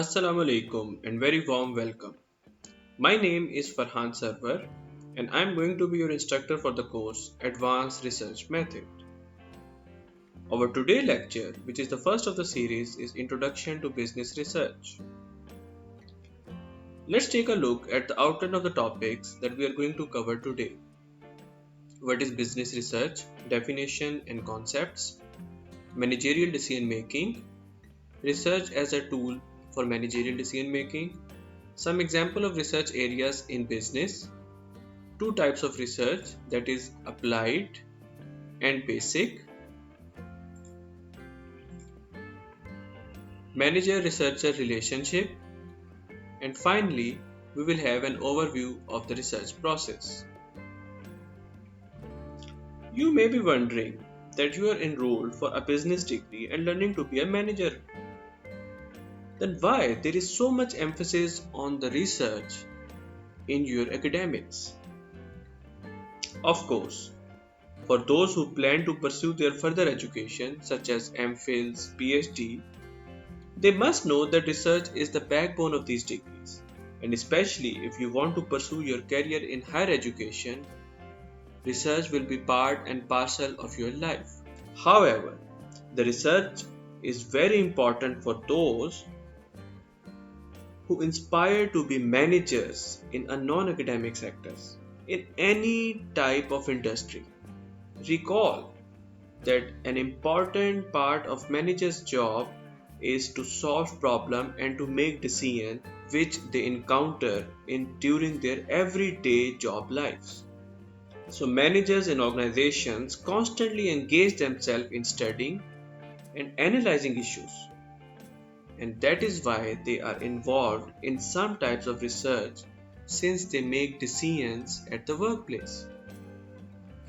Assalamu alaikum and very warm welcome. My name is Farhan Sarwar and I am going to be your instructor for the course Advanced Research Method. Our today lecture, which is the first of the series, is Introduction to Business Research. Let's take a look at the outline of the topics that we are going to cover today. What is business research, definition and concepts, managerial decision making, research as a tool for managerial decision making, some example of research areas in business, two types of research, that is applied and basic, manager researcher relationship, and finally we will have an overview of the research process. You may be wondering that you are enrolled for a business degree and learning to be a manager. Then why there is so much emphasis on the research in your academics? Of course, for those who plan to pursue their further education such as MPhils, PhD, they must know that research is the backbone of these degrees, and especially if you want to pursue your career in higher education, research will be part and parcel of your life. However, the research is very important for those who aspire to be managers in a non-academic sectors in any type of industry. Recall that an important part of manager's job is to solve problem and to make decisions which they encounter in during their everyday job lives. So managers in organizations constantly engage themselves in studying and analyzing issues, and that is why they are involved in some types of research since they make decisions at the workplace.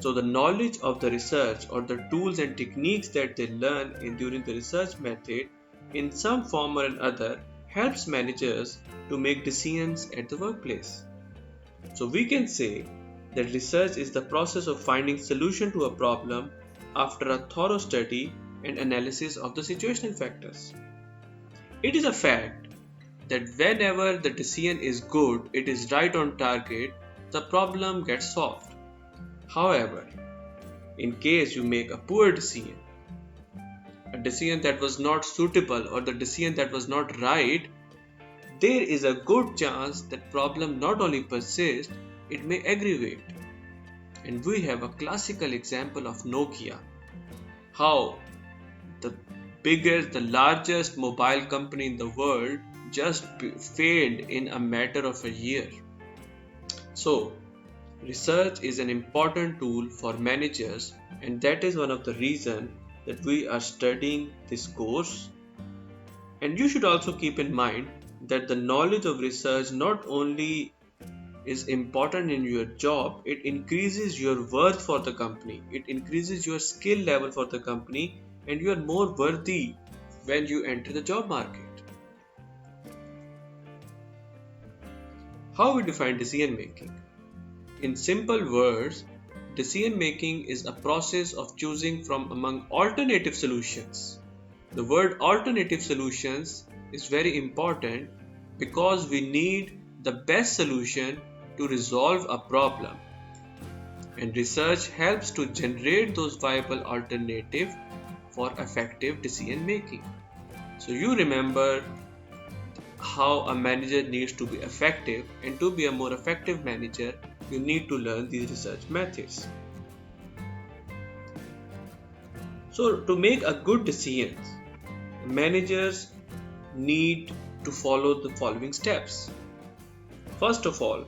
So the knowledge of the research or the tools and techniques that they learn during the research method in some form or another helps managers to make decisions at the workplace. So we can say that research is the process of finding solution to a problem after a thorough study and analysis of the situational factors. It is a fact that whenever the decision is good, it is right on target, the problem gets solved. However, in case you make a poor decision, a decision that was not suitable or the decision that was not right, there is a good chance that problem not only persists, it may aggravate. And we have a classical example of Nokia, how the the largest mobile company in the world just failed in a matter of a year. So, research is an important tool for managers, and that is one of the reasons that we are studying this course. And you should also keep in mind that the knowledge of research not only is important in your job, it increases your worth for the company, it increases your skill level for the company, and you are more worthy when you enter the job market. How we define decision making? In simple words, decision making is a process of choosing from among alternative solutions. The word alternative solutions is very important because we need the best solution to resolve a problem, and research helps to generate those viable alternatives for effective decision making. So you remember how a manager needs to be effective, and to be a more effective manager you need to learn these research methods. So to make a good decisions, managers need to follow the following steps. First of all,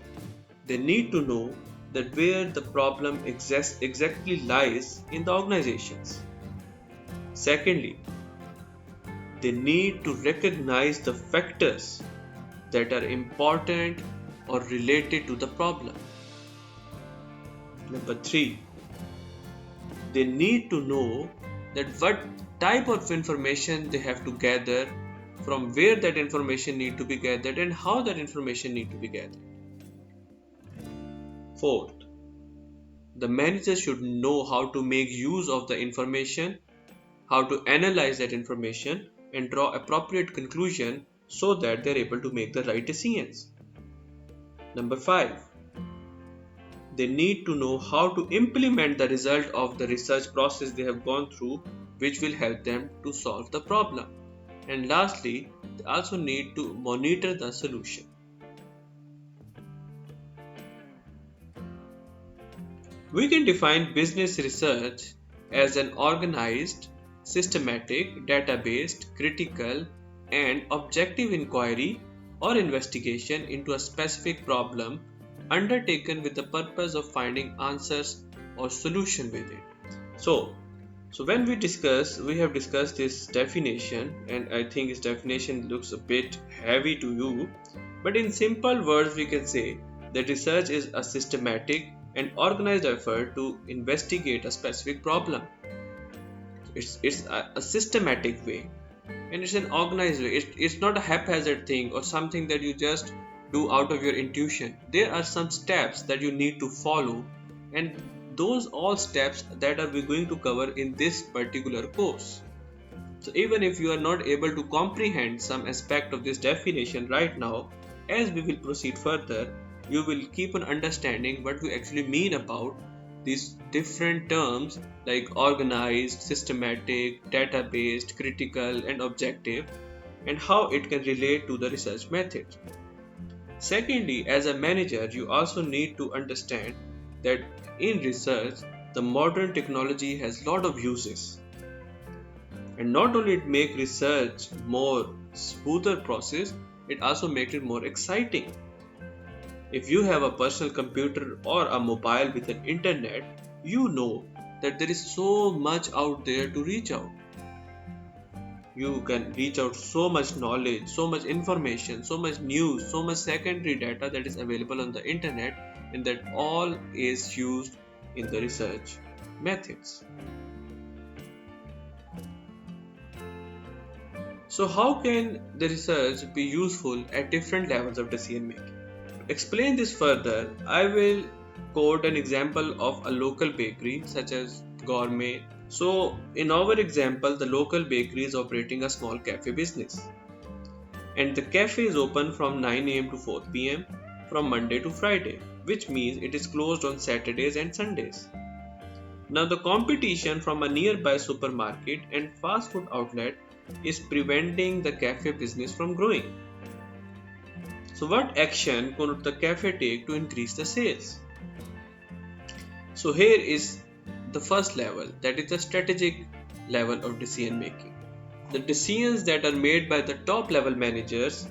they need to know that where the problem exactly lies in the organizations. Secondly, they need to recognize the factors that are important or related to the problem. Number 3, they need to know that what type of information they have to gather, from where that information need to be gathered, and how that information need to be gathered. Fourth, the manager should know how to make use of the information, how to analyze that information and draw appropriate conclusion so that they're able to make the right decisions. Number 5, they need to know how to implement the result of the research process they have gone through, which will help them to solve the problem. And lastly, they also need to monitor the solution. We can define business research as an organized, systematic, data-based, critical, and objective inquiry or investigation into a specific problem undertaken with the purpose of finding answers or solution with it. So, when we have discussed this definition, and I think this definition looks a bit heavy to you, but in simple words, we can say that research is a systematic and organized effort to investigate a specific problem. It's a systematic way, and it's an organized way. It's not a haphazard thing or something that you just do out of your intuition. There are some steps that you need to follow, and those all steps that are we going to cover in this particular course. So even if you are not able to comprehend some aspect of this definition right now, as we will proceed further, you will keep on understanding what we actually mean about these different terms like organized, systematic, data-based, critical, and objective, and how it can relate to the research method. Secondly, as a manager, you also need to understand that in research, the modern technology has lot of uses, and not only it make research more smoother process, it also makes it more exciting. If you have a personal computer or a mobile with an internet, you know that there is so much out there to reach out. You can reach out so much knowledge, so much information, so much news, so much secondary data that is available on the internet, and that all is used in the research methods. So how can the research be useful at different levels of decision making? To explain this further, I will quote an example of a local bakery such as Gourmet. So in our example, the local bakery is operating a small cafe business, and the cafe is open from 9 a.m. to 4 p.m. from Monday to Friday, which means it is closed on Saturdays and Sundays. Now, the competition from a nearby supermarket and fast food outlet is preventing the cafe business from growing. So, what action could the cafe take to increase the sales? So, here is the first level, that is the strategic level of decision making. The decisions that are made by the top level managers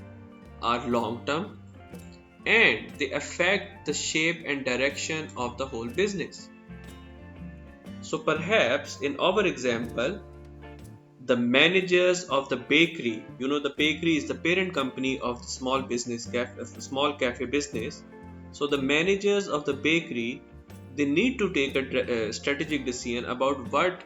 are long term, and they affect the shape and direction of the whole business. So, perhaps in our example, the managers of the bakery, the bakery is the parent company of the small cafe business. So the managers of the bakery, they need to take a strategic decision about what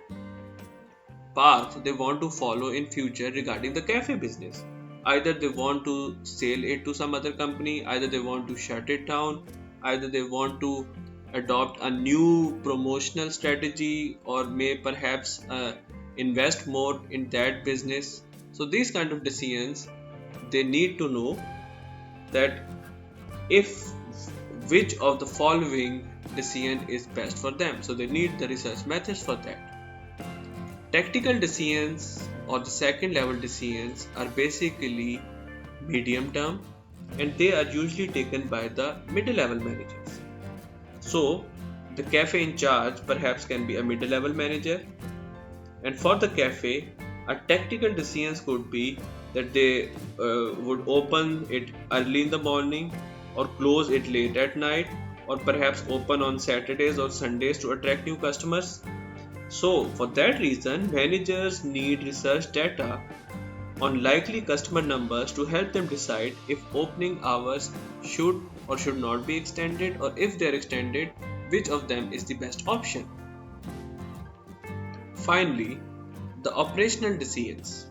path they want to follow in future regarding the cafe business. Either they want to sell it to some other company, either they want to shut it down, either they want to adopt a new promotional strategy, or may perhaps invest more in that business. So these kind of decisions, they need to know that if which of the following decision is best for them. So they need the research methods for that. Tactical decisions or the second level decisions are basically medium term, and they are usually taken by the middle level managers. So the cafe in charge perhaps can be a middle level manager, and for the cafe, a tactical decisions could be that they would open it early in the morning or close it late at night, or perhaps open on Saturdays or Sundays to attract new customers. So, for that reason, managers need research data on likely customer numbers to help them decide if opening hours should or should not be extended, or if they are extended, which of them is the best option. Finally, the operational decisions.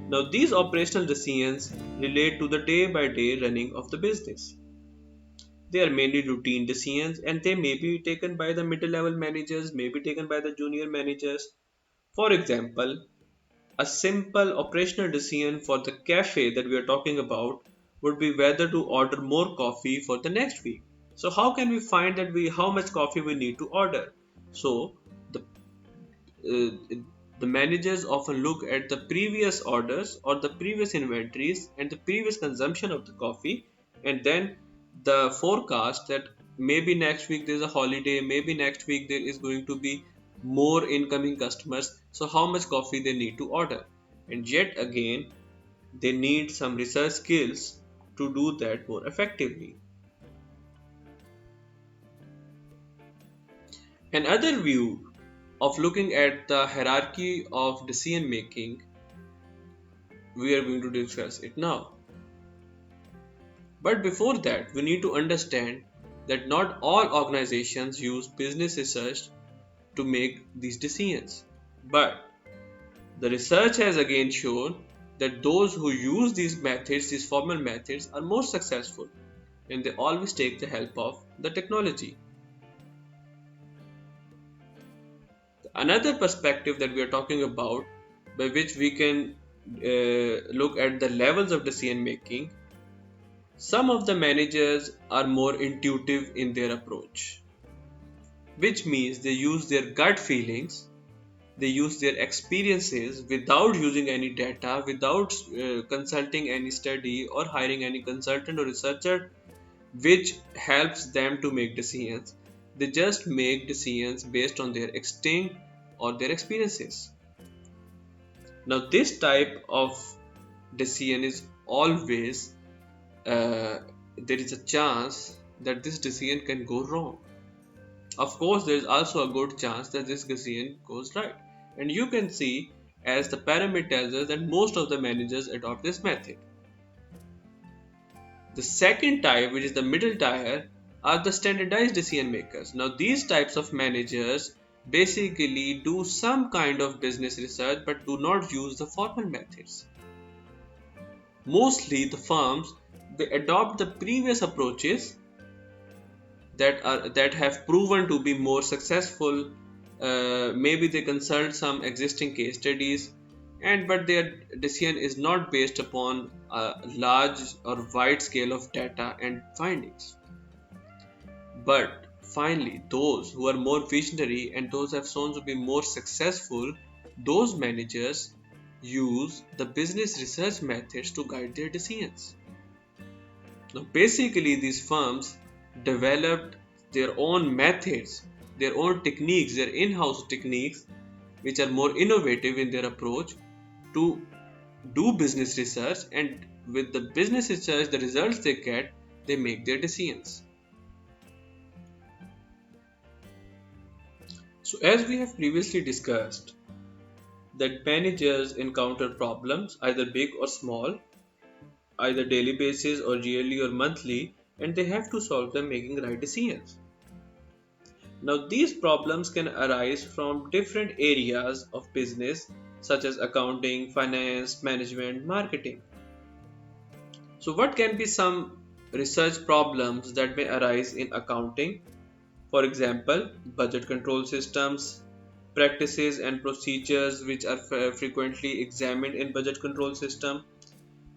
Now, these operational decisions relate to the day by day running of the business. They are mainly routine decisions, and they may be taken by the middle level managers, may be taken by the junior managers. For example, A simple operational decision for the cafe that we are talking about would be whether to order more coffee for the next week. So how can we find that we how much coffee we need to order? So the the managers often look at the previous orders or the previous inventories and the previous consumption of the coffee, and then the forecast that maybe next week there's a holiday, maybe next week there is going to be more incoming customers, so how much coffee they need to order. And yet again, they need some research skills to do that more effectively. Another view of looking at the hierarchy of decision making, we are going to discuss it now. But before that, we need to understand that not all organizations use business research to make these decisions. But the research has again shown that those who use these methods, these formal methods, are more successful, and they always take the help of the technology. Another perspective that we are talking about, by which we can look at the levels of decision making, some of the managers are more intuitive in their approach, which means they use their gut feelings, they use their experiences without using any data, without consulting any study or hiring any consultant or researcher, which helps them to make decisions. They just make decisions based on their instinct or their experiences. Now, this type of decision is always, there is a chance that this decision can go wrong. Of course, there is also a good chance that this decision goes right. And you can see, as the pyramid tells us, that most of the managers adopt this method. The second type, which is the middle tier, are the standardized decision makers. Now, these types of managers basically do some kind of business research but do not use the formal methods. Mostly, the firms they adopt the previous approaches that have proven to be more successful. Maybe they consult some existing case studies, and but their decision is not based upon a large or wide scale of data and findings. But finally, those who are more visionary and those have shown to be more successful, those managers use the business research methods to guide their decisions. Now, basically, these firms developed their own methods, their own techniques, their in house techniques, which are more innovative in their approach to do business research, and with the business research, the results they get, they make their decisions. So, as we have previously discussed, that managers encounter problems, either big or small, either daily basis or yearly or monthly, and they have to solve them making right decisions. Now, these problems can arise from different areas of business, such as accounting, finance, management, marketing. So, what can be some research problems that may arise in accounting? For example, budget control systems, practices and procedures which are frequently examined in budget control system.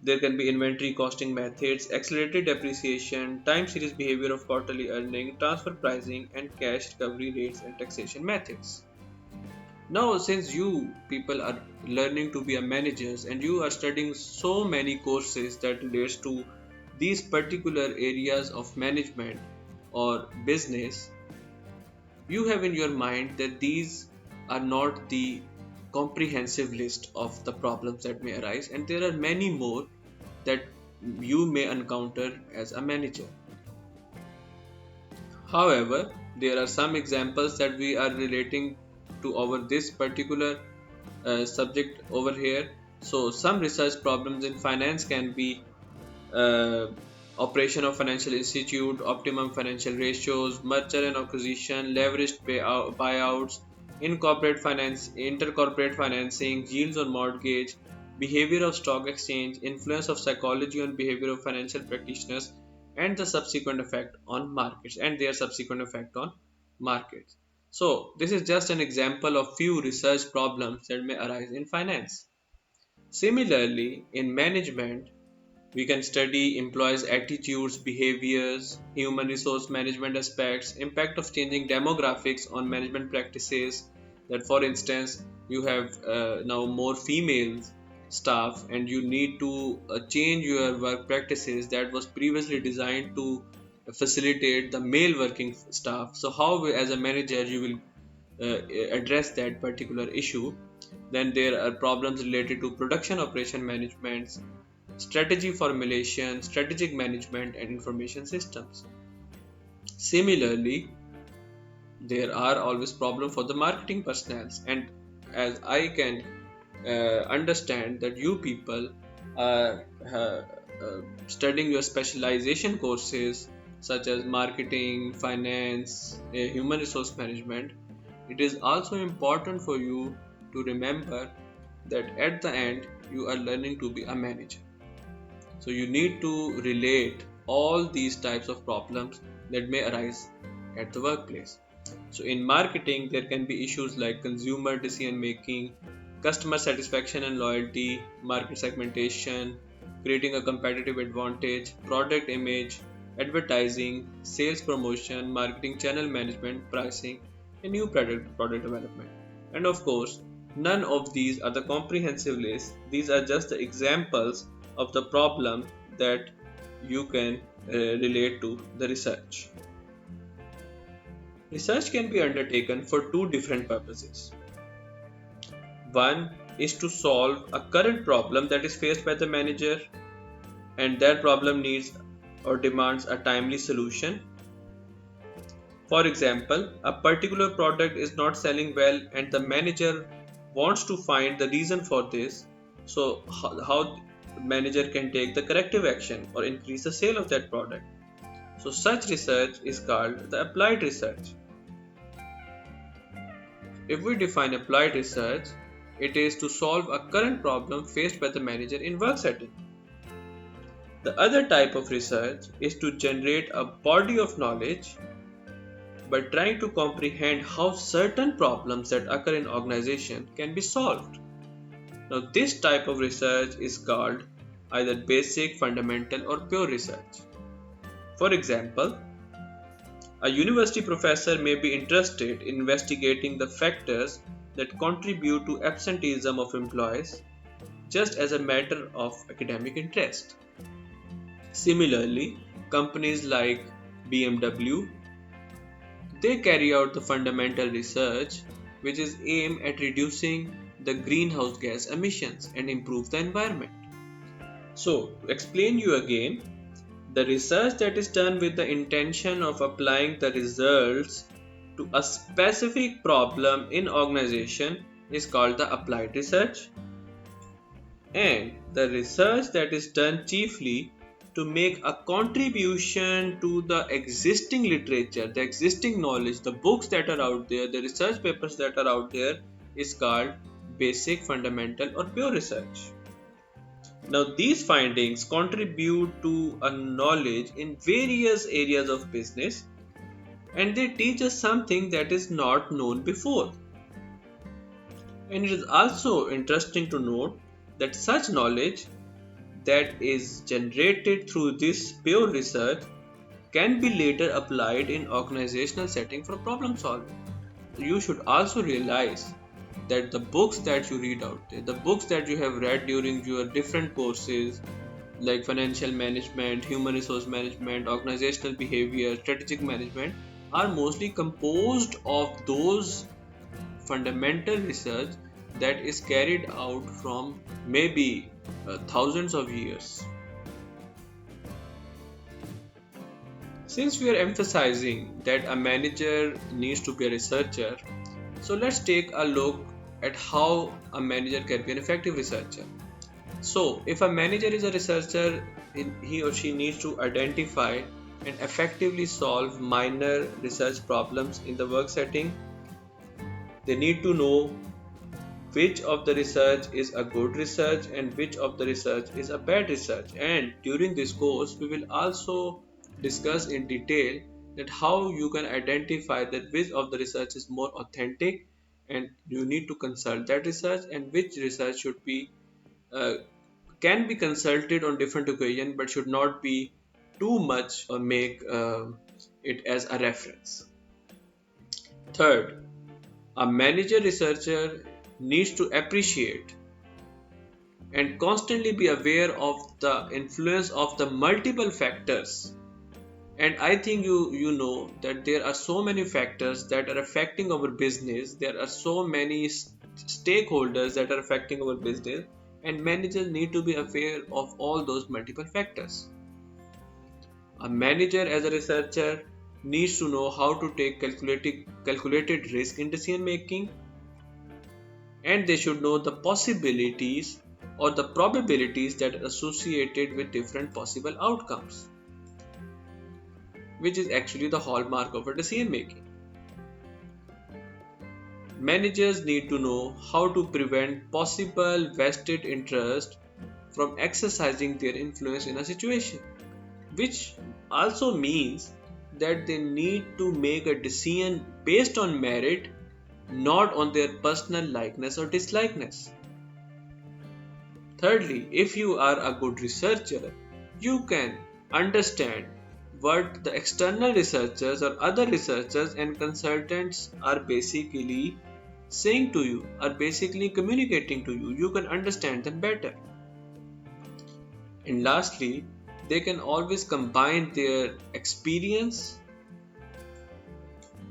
There can be inventory costing methods, accelerated depreciation, time series behavior of quarterly earning, transfer pricing, and cash recovery rates and taxation methods. Now, since you people are learning to be a managers and you are studying so many courses that relates to these particular areas of management or business, you have in your mind that these are not the comprehensive list of the problems that may arise, and there are many more that you may encounter as a manager. However, there are some examples that we are relating to our this particular subject over here. So, some research problems in finance can be uh, operation of financial institute, optimum financial ratios, merger and acquisition, leveraged buyouts, incorporate finance, intercorporate financing, yields on mortgage, behavior of stock exchange, influence of psychology on behavior of financial practitioners, and the subsequent effect on markets and their subsequent effect on markets. So, this is just an example of few research problems that may arise in finance. Similarly, in management, we can study employees' attitudes, behaviors, human resource management aspects, impact of changing demographics on management practices. That, for instance, you have now more female staff, and you need to change your work practices that was previously designed to facilitate the male working staff. So, how, as a manager, you will address that particular issue? Then there are problems related to production operation management, strategy formulation, strategic management, and information systems. Similarly, there are always problems for the marketing personnel, and as I can understand that you people are studying your specialization courses such as marketing, finance, human resource management, it is also important for you to remember that at the end you are learning to be a manager. So you need to relate all these types of problems that may arise at the workplace. So in marketing, there can be issues like consumer decision making, customer satisfaction and loyalty, market segmentation, creating a competitive advantage, product image, advertising, sales promotion, marketing channel management, pricing, and new product development. And of course, none of these are the comprehensive list. These are just the examples of the problem that you can relate to the research. Research can be undertaken for two different purposes. One is to solve a current problem that is faced by the manager, and that problem needs or demands a timely solution. For example, a particular product is not selling well and the manager wants to find the reason for this. So, how the manager can take the corrective action or increase the sale of that product. So, such research is called the applied research. If we define applied research, it is to solve a current problem faced by the manager in work setting. The other type of research is to generate a body of knowledge by trying to comprehend how certain problems that occur in organization can be solved. Now this type of research is called either basic, fundamental or pure research. For example, a university professor may be interested in investigating the factors that contribute to absenteeism of employees just as a matter of academic interest. Similarly, companies like BMW, they carry out the fundamental research which is aimed at reducing the greenhouse gas emissions and improve the environment. So, to explain you again, the research that is done with the intention of applying the results to a specific problem in organization is called the applied research, and the research that is done chiefly to make a contribution to the existing literature, the existing knowledge, the books that are out there, the research papers that are out there is called basic, fundamental or pure research. Now these findings contribute to a knowledge in various areas of business, and they teach us something that is not known before. And it is also interesting to note that such knowledge that is generated through this pure research can be later applied in organizational setting for problem solving. You should also realize that the books that you read out there, the books that you have read during your different courses like financial management, human resource management, organizational behavior, strategic management, are mostly composed of those fundamental research that is carried out from maybe thousands of years. Since we are emphasizing that a manager needs to be a researcher, so let's take a look at how a manager can be an effective researcher. So, if a manager is a researcher, he or she needs to identify and effectively solve minor research problems in the work setting. They need to know which of the research is a good research and which of the research is a bad research. And during this course, we will also discuss in detail that how you can identify that which of the research is more authentic and you need to consult that research, and which research should be uh, can be consulted on different occasions but should not be too much or make it as a reference. Third, a manager researcher needs to appreciate and constantly be aware of the influence of the multiple factors. And I think you know that there are so many factors that are affecting our business. There are so many stakeholders that are affecting our business, and managers need to be aware of all those multiple factors. A manager as a researcher needs to know how to take calculated risk in decision making, and they should know the possibilities or the probabilities that are associated with different possible outcomes, which is actually the hallmark of a decision making. Managers need to know how to prevent possible vested interest from exercising their influence in a situation, which also means that they need to make a decision based on merit, not on their personal likeness or dislikeness. Thirdly, if you are a good researcher, you can understand what the external researchers or other researchers and consultants are basically saying to you, are basically communicating to you. You can understand them better. And lastly, they can always combine their experience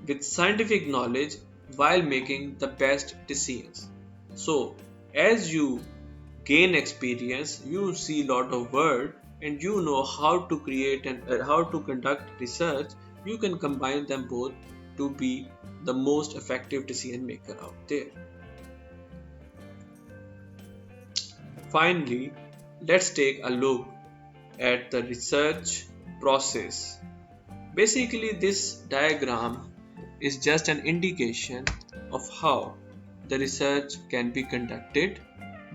with scientific knowledge while making the best decisions. So, as you gain experience, you see lot of world, and you know how to create and how to conduct research. You can combine them both to be the most effective decision maker out there. Finally, let's take a look at the research process. Basically, this diagram is just an indication of how the research can be conducted,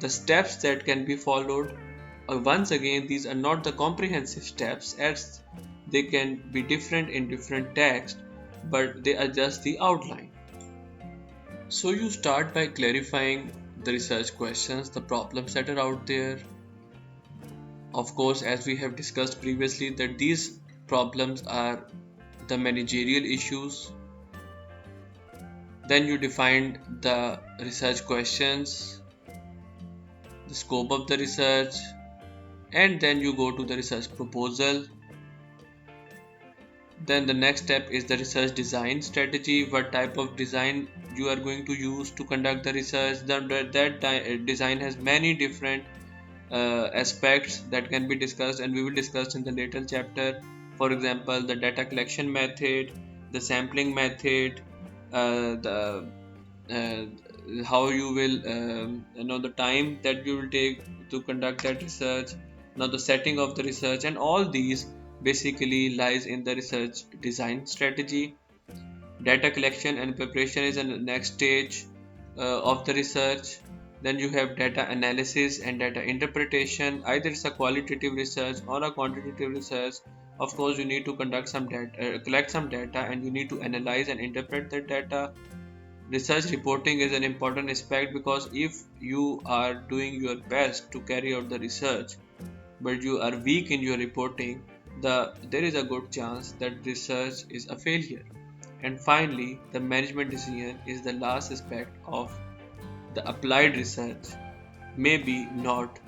the steps that can be followed. Once again, these are not the comprehensive steps as they can be different in different texts, but they are just the outline. So you start by clarifying the research questions, the problems that are out there. Of course, as we have discussed previously, that these problems are the managerial issues. Then you define the research questions, the scope of the research, and then you go to the research proposal. Then the next step is the research design strategy. What type of design you are going to use to conduct the research. That design has many different aspects that can be discussed, and we will discuss in the later chapter. For example, the data collection method, the sampling method, the how you will the time that you will take to conduct that research, now the setting of the research, and all these basically lies in the research design strategy. Data collection and preparation is the next stage of the research. Then you have data analysis and data interpretation. Either it's a qualitative research or a quantitative research. Of course, you need to conduct some data, collect some data, and you need to analyze and interpret that data. Research reporting is an important aspect, because if you are doing your best to carry out the research but you are weak in your reporting, there is a good chance that research is a failure. And finally, the management decision is the last aspect of the applied research. Maybe not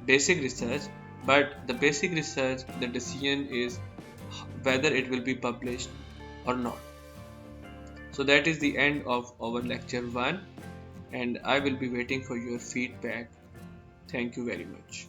basic research, but the basic research, the decision is whether it will be published or not. So that is the end of our lecture 1, and I will be waiting for your feedback. Thank you very much.